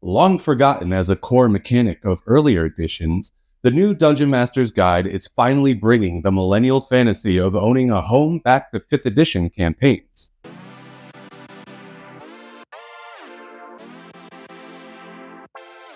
Long forgotten as a core mechanic of earlier editions, the new Dungeon Master's Guide is finally bringing the millennial fantasy of owning a home back to 5th edition campaigns.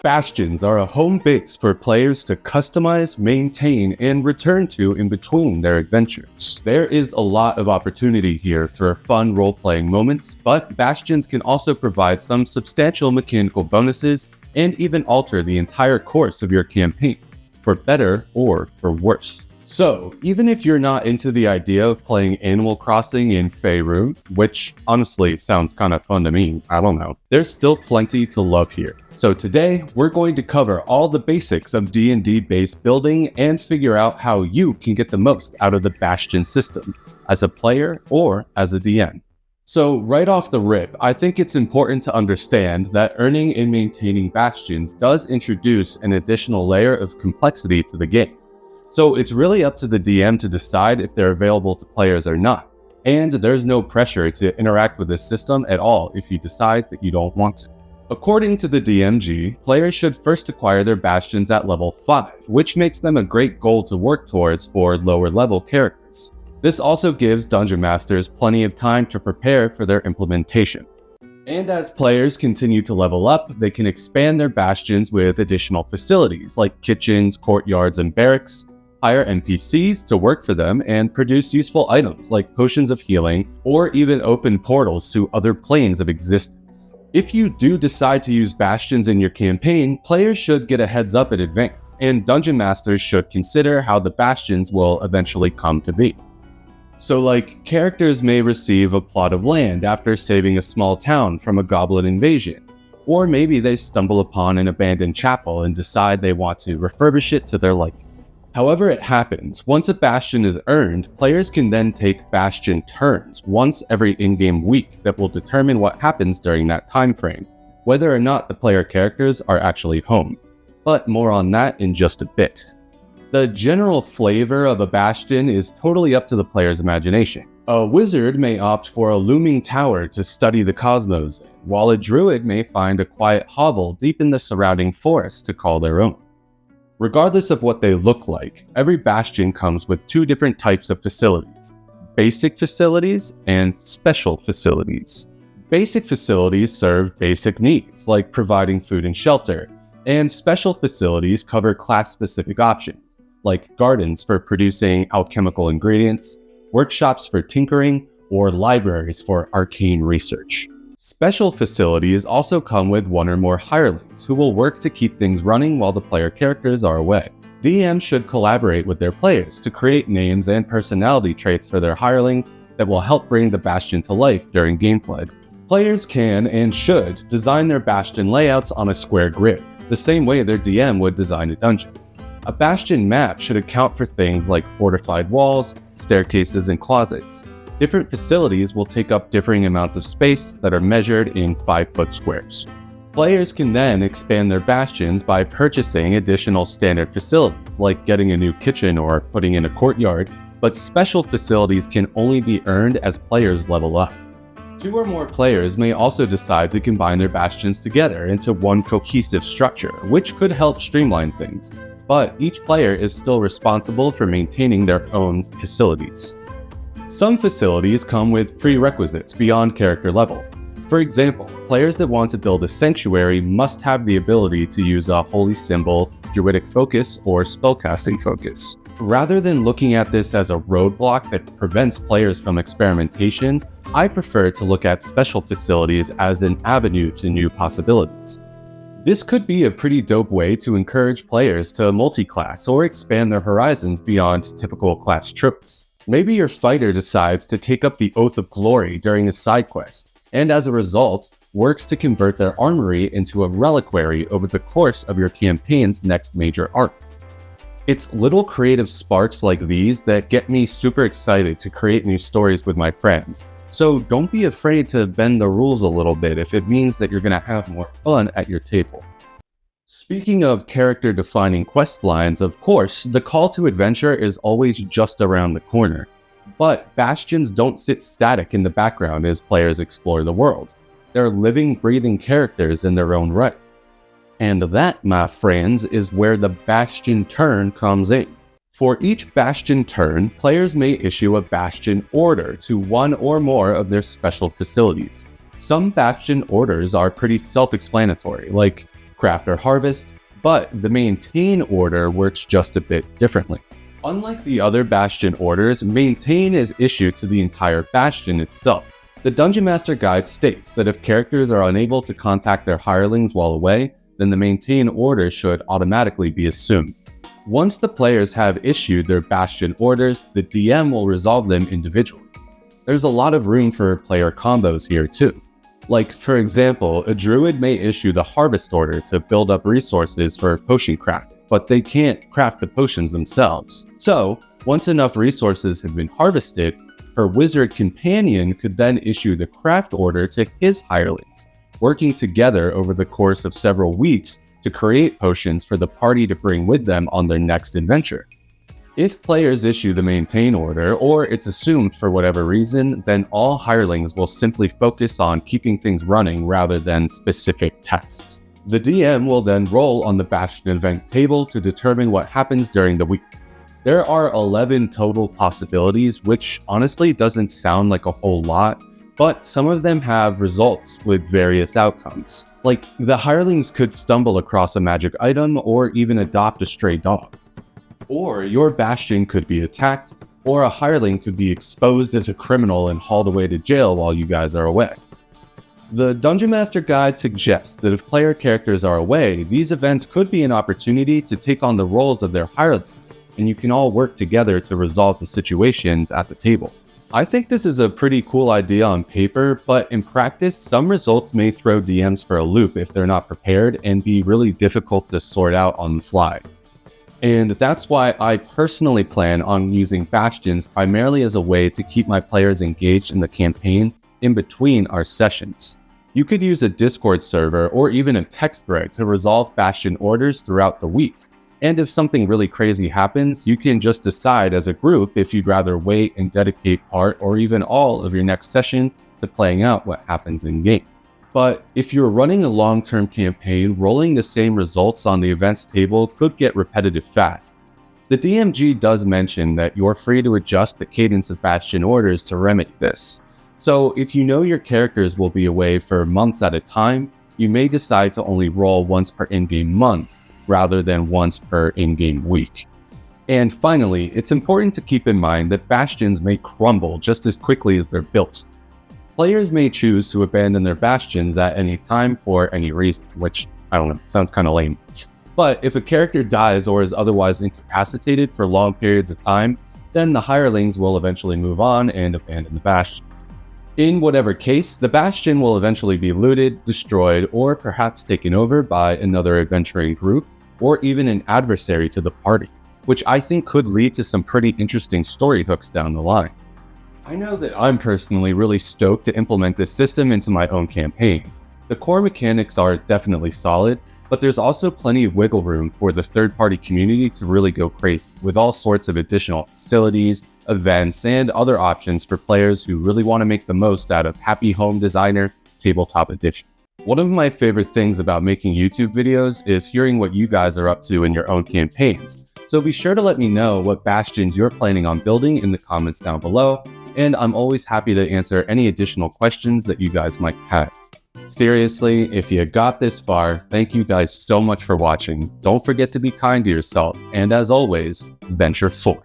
Bastions are a home base for players to customize, maintain, and return to in between their adventures. There is a lot of opportunity here for fun role-playing moments, but Bastions can also provide some substantial mechanical bonuses and even alter the entire course of your campaign, for better or for worse. So, even if you're not into the idea of playing Animal Crossing in Faerun, which honestly sounds kind of fun to me, I don't know, there's still plenty to love here. So today, we're going to cover all the basics of D&D base building and figure out how you can get the most out of the Bastion system, as a player or as a DM. So right off the rip, I think it's important to understand that earning and maintaining Bastions does introduce an additional layer of complexity to the game. So it's really up to the DM to decide if they're available to players or not, and there's no pressure to interact with this system at all if you decide that you don't want to. According to the DMG, players should first acquire their Bastions at level 5, which makes them a great goal to work towards for lower level characters. This also gives Dungeon Masters plenty of time to prepare for their implementation. And as players continue to level up, they can expand their Bastions with additional facilities like kitchens, courtyards, and barracks, hire NPCs to work for them, and produce useful items like potions of healing, or even open portals to other planes of existence. If you do decide to use Bastions in your campaign, players should get a heads up in advance, and Dungeon Masters should consider how the Bastions will eventually come to be. So characters may receive a plot of land after saving a small town from a goblin invasion, or maybe they stumble upon an abandoned chapel and decide they want to refurbish it to their liking. However it happens, once a Bastion is earned, players can then take Bastion turns once every in-game week that will determine what happens during that time frame, whether or not the player characters are actually home. But more on that in just a bit. The general flavor of a Bastion is totally up to the player's imagination. A wizard may opt for a looming tower to study the cosmos in, while a druid may find a quiet hovel deep in the surrounding forest to call their own. Regardless of what they look like, every Bastion comes with two different types of facilities: basic facilities and special facilities. Basic facilities serve basic needs, like providing food and shelter, and special facilities cover class-specific options, like gardens for producing alchemical ingredients, workshops for tinkering, or libraries for arcane research. Special facilities also come with one or more hirelings who will work to keep things running while the player characters are away. DMs should collaborate with their players to create names and personality traits for their hirelings that will help bring the Bastion to life during gameplay. Players can and should design their Bastion layouts on a square grid, the same way their DM would design a dungeon. A Bastion map should account for things like fortified walls, staircases, and closets. Different facilities will take up differing amounts of space that are measured in 5-foot squares. Players can then expand their Bastions by purchasing additional standard facilities, like getting a new kitchen or putting in a courtyard, but special facilities can only be earned as players level up. 2 or more players may also decide to combine their Bastions together into one cohesive structure, which could help streamline things, but each player is still responsible for maintaining their own facilities. Some facilities come with prerequisites beyond character level. For example, players that want to build a sanctuary must have the ability to use a holy symbol, druidic focus, or spellcasting focus. Rather than looking at this as a roadblock that prevents players from experimentation, I prefer to look at special facilities as an avenue to new possibilities. This could be a pretty dope way to encourage players to multi-class or expand their horizons beyond typical class tropes. Maybe your fighter decides to take up the Oath of Glory during a side quest, and as a result, works to convert their armory into a reliquary over the course of your campaign's next major arc. It's little creative sparks like these that get me super excited to create new stories with my friends, so don't be afraid to bend the rules a little bit if it means that you're going to have more fun at your table. Speaking of character-defining quest lines, of course, the call to adventure is always just around the corner. But Bastions don't sit static in the background as players explore the world. They're living, breathing characters in their own right. And that, my friends, is where the Bastion turn comes in. For each Bastion turn, players may issue a Bastion order to one or more of their special facilities. Some Bastion orders are pretty self-explanatory, like craft or harvest, but the maintain order works just a bit differently. Unlike the other Bastion orders, maintain is issued to the entire Bastion itself. The Dungeon Master Guide states that if characters are unable to contact their hirelings while away, then the maintain order should automatically be assumed. Once the players have issued their Bastion orders, the DM will resolve them individually. There's a lot of room for player combos here too. Like, for example, a druid may issue the harvest order to build up resources for potion craft, but they can't craft the potions themselves. So, once enough resources have been harvested, her wizard companion could then issue the craft order to his hirelings, working together over the course of several weeks to create potions for the party to bring with them on their next adventure. If players issue the maintain order, or it's assumed for whatever reason, then all hirelings will simply focus on keeping things running rather than specific tasks. The DM will then roll on the Bastion event table to determine what happens during the week. There are 11 total possibilities, which honestly doesn't sound like a whole lot, but some of them have results with various outcomes. Like, the hirelings could stumble across a magic item or even adopt a stray dog. Or your Bastion could be attacked, or a hireling could be exposed as a criminal and hauled away to jail while you guys are away. The Dungeon Master Guide suggests that if player characters are away, these events could be an opportunity to take on the roles of their hirelings, and you can all work together to resolve the situations at the table. I think this is a pretty cool idea on paper, but in practice, some results may throw DMs for a loop if they're not prepared and be really difficult to sort out on the fly. And that's why I personally plan on using Bastions primarily as a way to keep my players engaged in the campaign in between our sessions. You could use a Discord server or even a text thread to resolve Bastion orders throughout the week. And if something really crazy happens, you can just decide as a group if you'd rather wait and dedicate part or even all of your next session to playing out what happens in game. But if you're running a long-term campaign, rolling the same results on the events table could get repetitive fast. The DMG does mention that you're free to adjust the cadence of Bastion orders to remedy this. So if you know your characters will be away for months at a time, you may decide to only roll once per in-game month, rather than once per in-game week. And finally, it's important to keep in mind that Bastions may crumble just as quickly as they're built. Players may choose to abandon their Bastions at any time for any reason, which, I don't know, sounds kind of lame. But if a character dies or is otherwise incapacitated for long periods of time, then the hirelings will eventually move on and abandon the Bastion. In whatever case, the Bastion will eventually be looted, destroyed, or perhaps taken over by another adventuring group, or even an adversary to the party, which I think could lead to some pretty interesting story hooks down the line. I know that I'm personally really stoked to implement this system into my own campaign. The core mechanics are definitely solid, but there's also plenty of wiggle room for the third-party community to really go crazy, with all sorts of additional facilities, events, and other options for players who really want to make the most out of Happy Home Designer Tabletop Edition. One of my favorite things about making YouTube videos is hearing what you guys are up to in your own campaigns. So be sure to let me know what Bastions you're planning on building in the comments down below, and I'm always happy to answer any additional questions that you guys might have. Seriously, if you got this far, thank you guys so much for watching. Don't forget to be kind to yourself, and as always, venture forth.